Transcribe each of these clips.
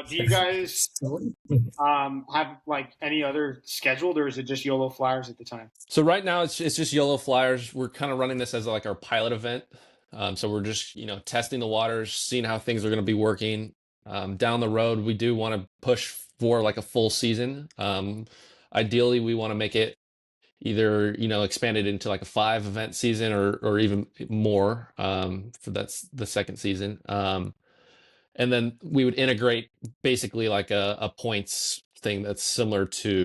Do you guys So, have like any other scheduled, or is it just YOLO Flyers at the time? So right now it's just YOLO Flyers. We're kind of running this as like our pilot event. So we're just testing the waters, seeing how things are going to be working. Down the road, we do want to push for like a full season. Ideally, we want to make it either expanded into like a 5 event season or even more. For that's the second season. And then we would integrate basically like a points thing that's similar to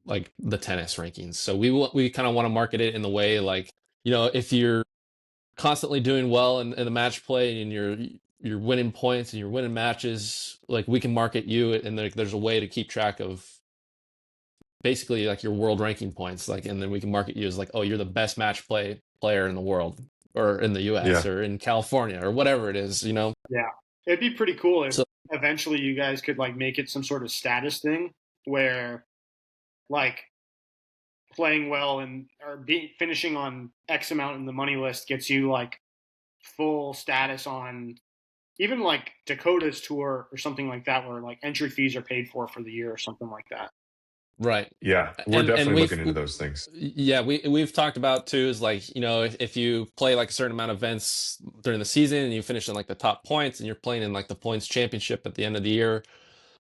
like the tennis rankings. So we kind of want to market it in the way like, if you're constantly doing well in the match play and you're winning points and you're winning matches, like we can market you, and like there's a way to keep track of basically like your world ranking points, like, and then we can market you as like, oh, you're the best player in the world or in the US Yeah. or in California or whatever it is. Yeah, it'd be pretty cool if So- eventually you guys could like make it some sort of status thing where like playing well and or finishing on X amount in the money list gets you like full status on even like Dakota's tour or something like that, where like entry fees are paid for the year or something like that. Right. Yeah, we're And definitely we've- looking into those things. Yeah, we've talked about too is like, if you play like a certain amount of events during the season and you finish in like the top points and you're playing in like the points championship at the end of the year,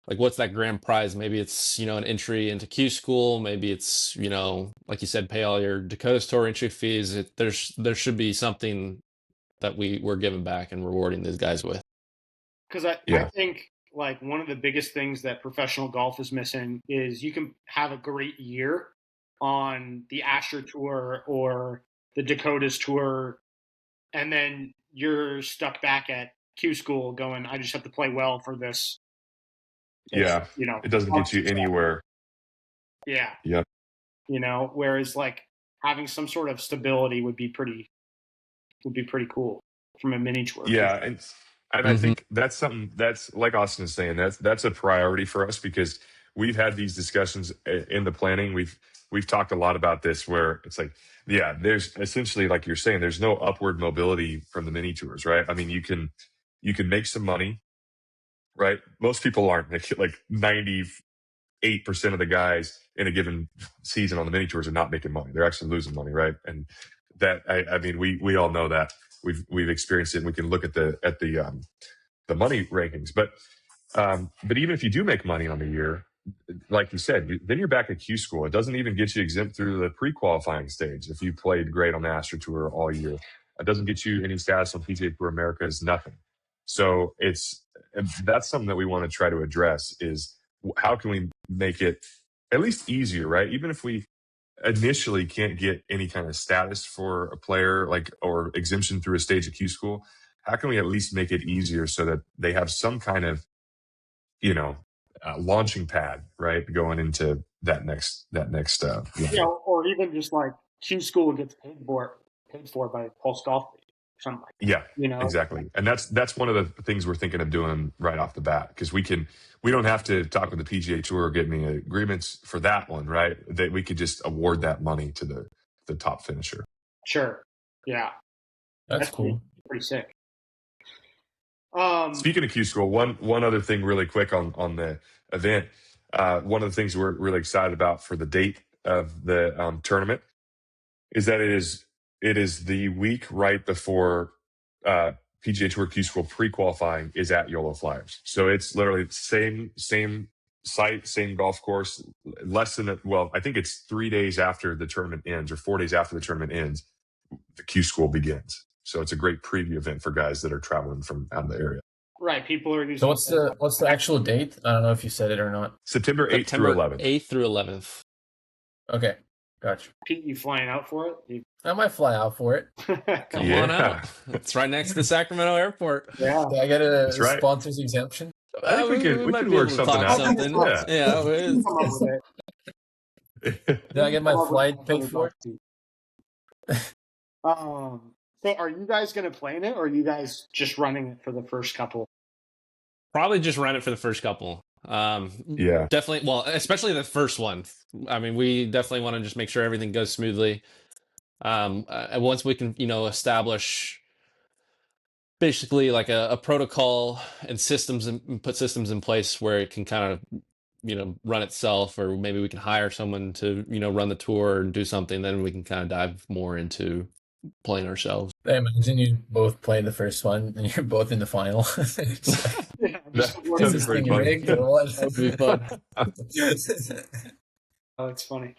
like what's that grand prize? Maybe it's, an entry into Q school, maybe it's, like you said, pay all your Dakota's tour entry fees. There should be something that we're giving back and rewarding these guys with. Because I Yeah. think like one of the biggest things that professional golf is missing is you can have a great year on the Asher Tour or the Dakotas Tour, and then you're stuck back at Q school going, I just have to play well for this. Yeah, it doesn't get you anywhere. Yeah. Yep. Whereas like having some sort of stability would be pretty cool from a mini tour. Yeah, and I think that's something that's like Austin is saying, that's a priority for us because we've had these discussions in the planning. We've talked a lot about this where it's like, yeah, there's essentially, like you're saying, there's no upward mobility from the mini tours, right? I mean, you can make some money, right? Most people aren't. Like 98% of the guys in a given season on the mini tours are not making money. They're actually losing money, right? And that I mean, we all know that. We've experienced it, and we can look at the money rankings. But even if you do make money on the year, like you said, then you're back at Q school. It doesn't even get you exempt through the pre-qualifying stage if you played great on the Astro Tour all year. It doesn't get you any status on PGA Tour America. Is nothing. So that's something that we want to try to address is how can we make it at least easier, right? Even if we initially can't get any kind of status for a player or exemption through a stage of Q school, how can we at least make it easier so that they have some kind of launching pad, right, going into that next or even just like Q school gets paid for by Pulse Golf League, something like that. Yeah, exactly. And that's one of the things we're thinking of doing right off the bat, because we don't have to talk with the PGA Tour or get any agreements for that one, right? That we could just award that money to the top finisher. Sure. Yeah. that's cool. Pretty sick. Speaking of Q School, one other thing really quick on the event. One of the things we're really excited about for the date of the tournament is that it is the week right before PGA Tour Q School pre-qualifying is at YOLO Flyers. So it's literally the same site, same golf course, I think it's 3 days after the tournament ends or 4 days after the tournament ends, the Q School begins. So it's a great preview event for guys that are traveling from out of the area. Right. People are using. So what's the actual date? I don't know if you said it or not. September 8th through 11th. 8th through 11th. Okay, gotcha. Pete, you flying out for it? I might fly out for it. Come on out. It's right next to the Sacramento airport. Yeah. Do I get a That's right. sponsor's exemption? I think we might could be work able to something talk out. something. Yeah. Come up with it. Did I get my flight paid for? So are you guys going to play in it, or are you guys just running it for the first couple? Probably just run it for the first couple. Yeah. Definitely. Well, especially the first one. I mean, we definitely want to just make sure everything goes smoothly. Once we can, establish basically like a protocol and systems and put systems in place where it can kind of run itself, or maybe we can hire someone to run the tour and do something. Then we can kind of dive more into playing ourselves. I imagine you both played the first one and you're both in the final. It's like, Yeah, That- is that'd this be pretty thing funny. rigged or what? That would be fun. oh, it's funny.